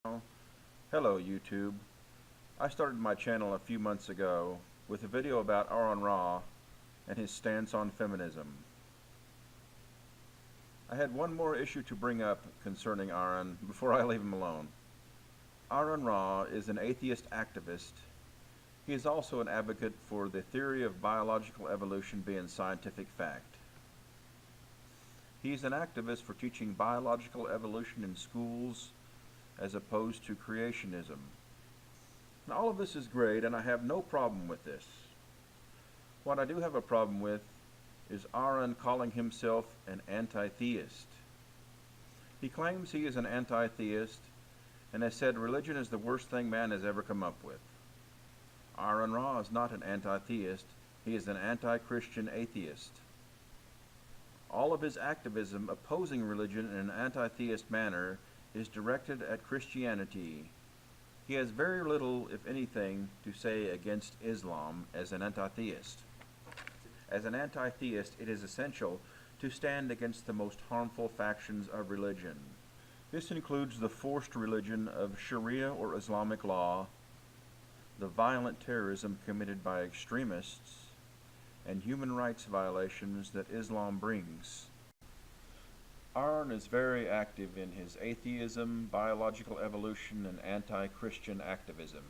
Hello YouTube. I started my channel a few months ago with a video about AronRa and his stance on feminism. I had one more issue to bring up concerning Aaron before I leave him alone. AronRa is an atheist activist. He is also an advocate for the theory of biological evolution being scientific fact. He is an activist for teaching biological evolution in schools as opposed to creationism. Now, all of this is great, and I have no problem with this. What I do have a problem with is Aaron calling himself an anti-theist. He claims he is an anti-theist and has said religion is the worst thing man has ever come up with. AronRa is not an anti-theist, he is an anti-Christian atheist. All of his activism opposing religion in an anti-theist manner is directed at Christianity. He has very little, if anything, to say against Islam as an anti-theist. As an anti-theist, it is essential to stand against the most harmful factions of religion. This includes the forced religion of Sharia or Islamic law, the violent terrorism committed by extremists, and human rights violations that Islam brings. Aaron is very active in his atheism, biological evolution, and anti-Christian activism.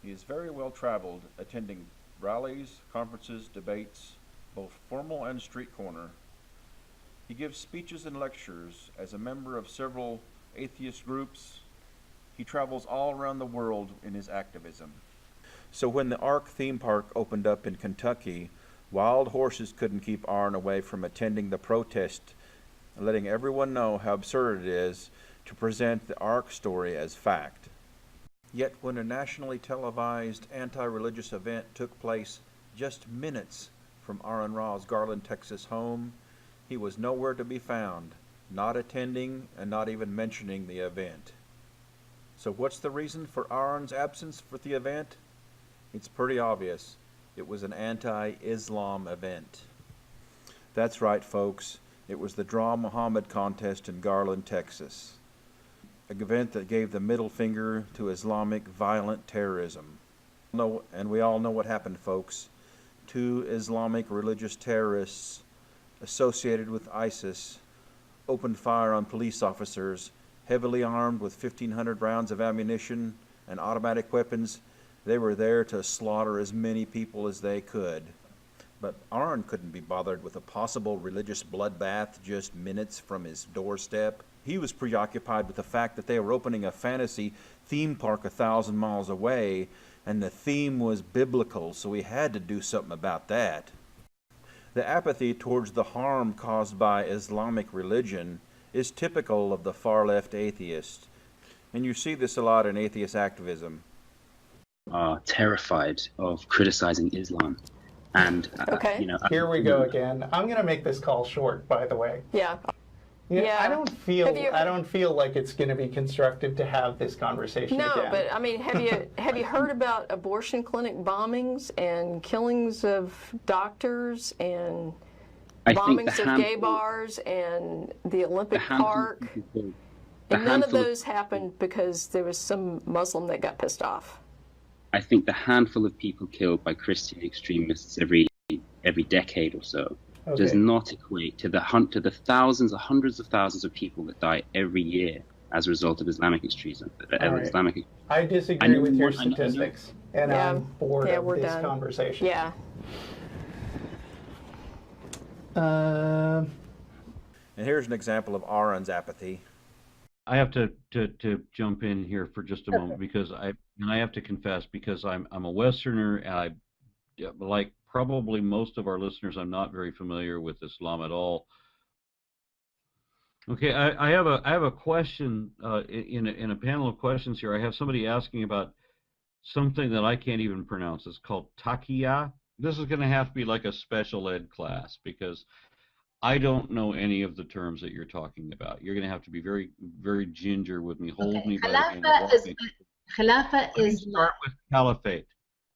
He is very well traveled, attending rallies, conferences, debates, both formal and street corner. He gives speeches and lectures as a member of several atheist groups. He travels all around the world in his activism. So when the Ark theme park opened up in Kentucky, wild horses couldn't keep Aaron away from attending the protest, letting everyone know how absurd it is to present the Ark story as fact. Yet when a nationally televised anti-religious event took place just minutes from AronRa's Garland, Texas home, he was nowhere to be found, not attending and not even mentioning the event. So what's the reason for Aaron's absence for the event? It's pretty obvious. It was an anti-Islam event. That's right, folks. It was the Draw Muhammad contest in Garland, Texas. An event that gave the middle finger to Islamic violent terrorism. And we all know what happened, folks. 2 Islamic religious terrorists associated with ISIS opened fire on police officers, heavily armed with 1,500 rounds of ammunition and automatic weapons. They were there to slaughter as many people as they could. But Aaron couldn't be bothered with a possible religious bloodbath just minutes from his doorstep. He was preoccupied with the fact that they were opening a fantasy theme park 1,000 miles away, and the theme was biblical, so he had to do something about that. The apathy towards the harm caused by Islamic religion is typical of the far-left atheist, and you see this a lot in atheist activism. Are terrified of criticizing Islam. And, okay. Here we go again. I'm going to make this call short, by the way. Yeah. I don't feel like it's going to be constructive to have this conversation again. No, but I mean, have you heard about abortion clinic bombings and killings of doctors and bombings of gay bars and the Olympic Park? And none of those happened because there was some Muslim that got pissed off. I think the handful of people killed by Christian extremists every decade or so does not equate to the thousands or hundreds of thousands of people that die every year as a result of Islamic extremism. Right. I disagree with your statistics, and I'm bored of this conversation. Yeah. And here's an example of Aaron's apathy. I have to jump in here for just a moment because I have to confess, because I'm a Westerner, and like probably most of our listeners, I'm not very familiar with Islam at all. Okay, I have a question in a panel of questions here. I have somebody asking about something that I can't even pronounce. It's called taqiyya. This is going to have to be like a special ed class because I don't know any of the terms that you're talking about. You're going to have to be very, very ginger with me. Hold me by the hand. Khilafah is start with caliphate.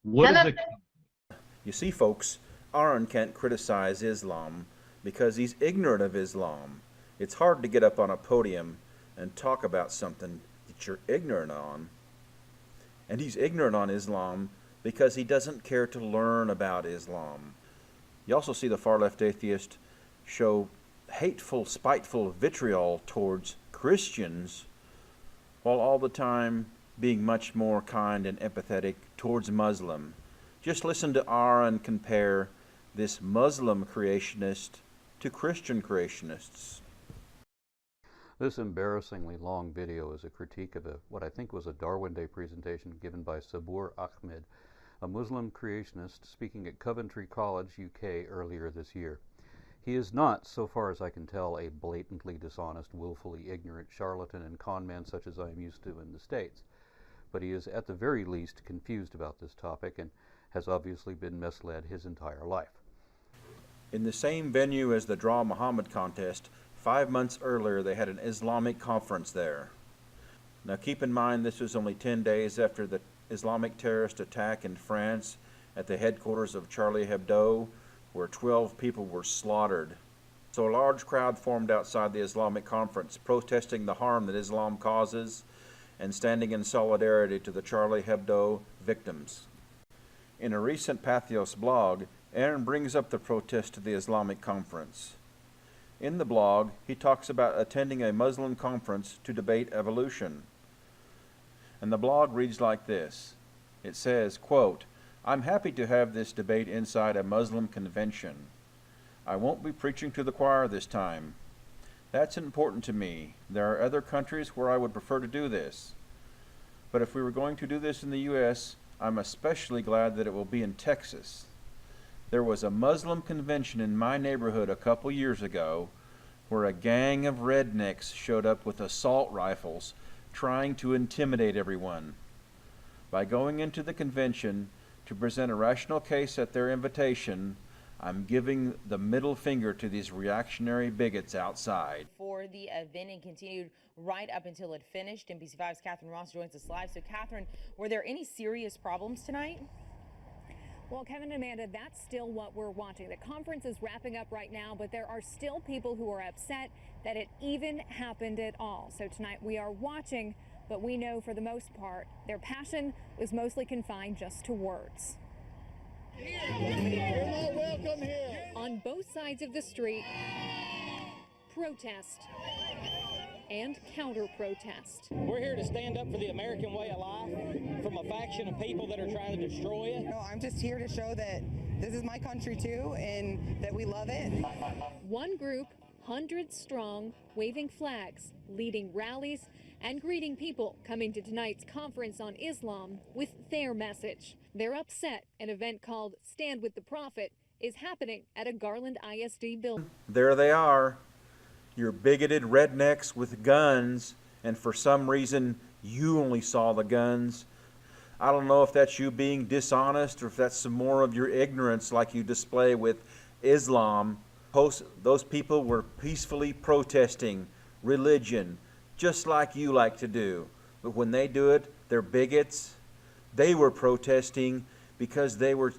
What is a... You see, folks, Aaron can't criticize Islam because he's ignorant of Islam. It's hard to get up on a podium and talk about something ignorant on. And he's ignorant on Islam because he doesn't care to learn about Islam. You also see the far-left atheist show hateful, spiteful vitriol towards Christians, while all the time being much more kind and empathetic towards Muslim. Just listen to Aaron compare this Muslim creationist to Christian creationists. This embarrassingly long video is a critique of what I think was a Darwin Day presentation given by Sabur Ahmed, a Muslim creationist speaking at Coventry College, UK, earlier this year. He is not, so far as I can tell, a blatantly dishonest, willfully ignorant charlatan and con man such as I am used to in the States, but he is at the very least confused about this topic and has obviously been misled his entire life. In the same venue as the Draw Muhammad contest, 5 months earlier they had an Islamic conference there. Now keep in mind this was only 10 days after the Islamic terrorist attack in France at the headquarters of Charlie Hebdo, where 12 people were slaughtered. So a large crowd formed outside the Islamic conference, protesting the harm that Islam causes and standing in solidarity to the Charlie Hebdo victims. In a recent Pathos blog, Aaron brings up the protest to the Islamic conference. In the blog, he talks about attending a Muslim conference to debate evolution. And the blog reads like this. It says, quote, "I'm happy to have this debate inside a Muslim convention. I won't be preaching to the choir this time. That's important to me. There are other countries where I would prefer to do this. But if we were going to do this in the U.S., I'm especially glad that it will be in Texas. There was a Muslim convention in my neighborhood a couple years ago where a gang of rednecks showed up with assault rifles trying to intimidate everyone. By going into the convention to present a rational case at their invitation, I'm giving the middle finger to these reactionary bigots outside." For the event and continued right up until it finished. NBC5's Catherine Ross joins us live. So Catherine, were there any serious problems tonight? Well, Kevin and Amanda, that's still what we're watching. The conference is wrapping up right now, but there are still people who are upset that it even happened at all. So tonight we are watching, but we know for the most part their passion was mostly confined just to words. You're not welcome here. On both sides of the street, protest and counter-protest. We're here to stand up for the American way of life from a faction of people that are trying to destroy it. No, I'm just here to show that this is my country too and that we love it. One group, hundreds strong, waving flags, leading rallies, and greeting people coming to tonight's conference on Islam with their message. They're upset an event called Stand with the Prophet is happening at a Garland ISD building. There they are, your bigoted rednecks with guns, and for some reason you only saw the guns. I don't know if that's you being dishonest or if that's some more of your ignorance like you display with Islam. Those people were peacefully protesting religion, just like you like to do. But when they do it, they're bigots. They were protesting because they were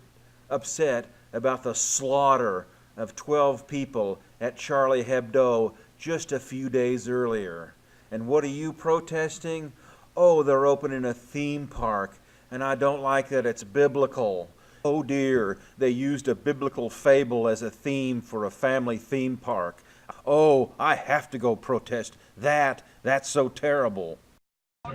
upset about the slaughter of 12 people at Charlie Hebdo just a few days earlier. And what are you protesting? Oh, they're opening a theme park, and I don't like that it's biblical. Oh dear, they used a biblical fable as a theme for a family theme park. Oh, I have to go protest that. That's so terrible. You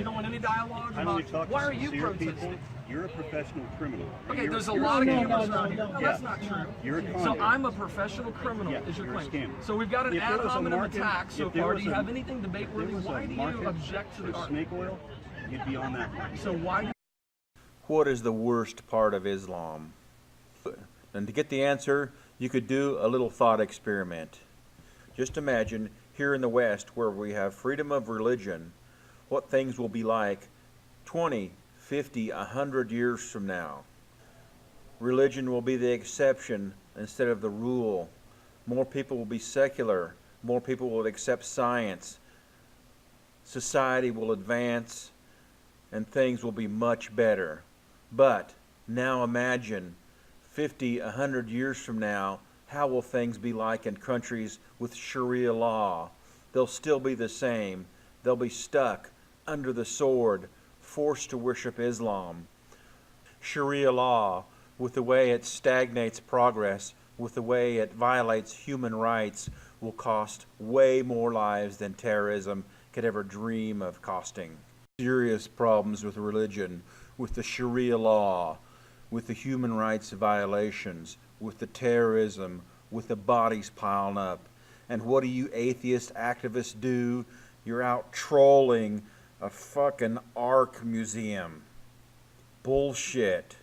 don't want any dialogue? Why are you protesting? People. You're a professional criminal. Okay, there's a lot of cameras around here. No, that's not true. You're a con So man. I'm a professional criminal, is your claim. So we've got an ad hominem attack so far. Do you have anything debate-worthy? Why do you object to the snake oil? You'd be on that line. So why? What is the worst part of Islam? And to get the answer, you could do a little thought experiment. Just imagine here in the West, where we have freedom of religion, what things will be like 20, 50, 100 years from now. Religion will be the exception instead of the rule. More people will be secular. More people will accept science. Society will advance and things will be much better. But now imagine 50, 100 years from now, how will things be like in countries with Sharia law? They'll still be the same. They'll be stuck under the sword, forced to worship Islam. Sharia law, with the way it stagnates progress, with the way it violates human rights, will cost way more lives than terrorism could ever dream of costing. Serious problems with religion, with the Sharia law, with the human rights violations, with the terrorism, with the bodies piling up. And what do you atheist activists do? You're out trolling a fucking ARC museum. Bullshit.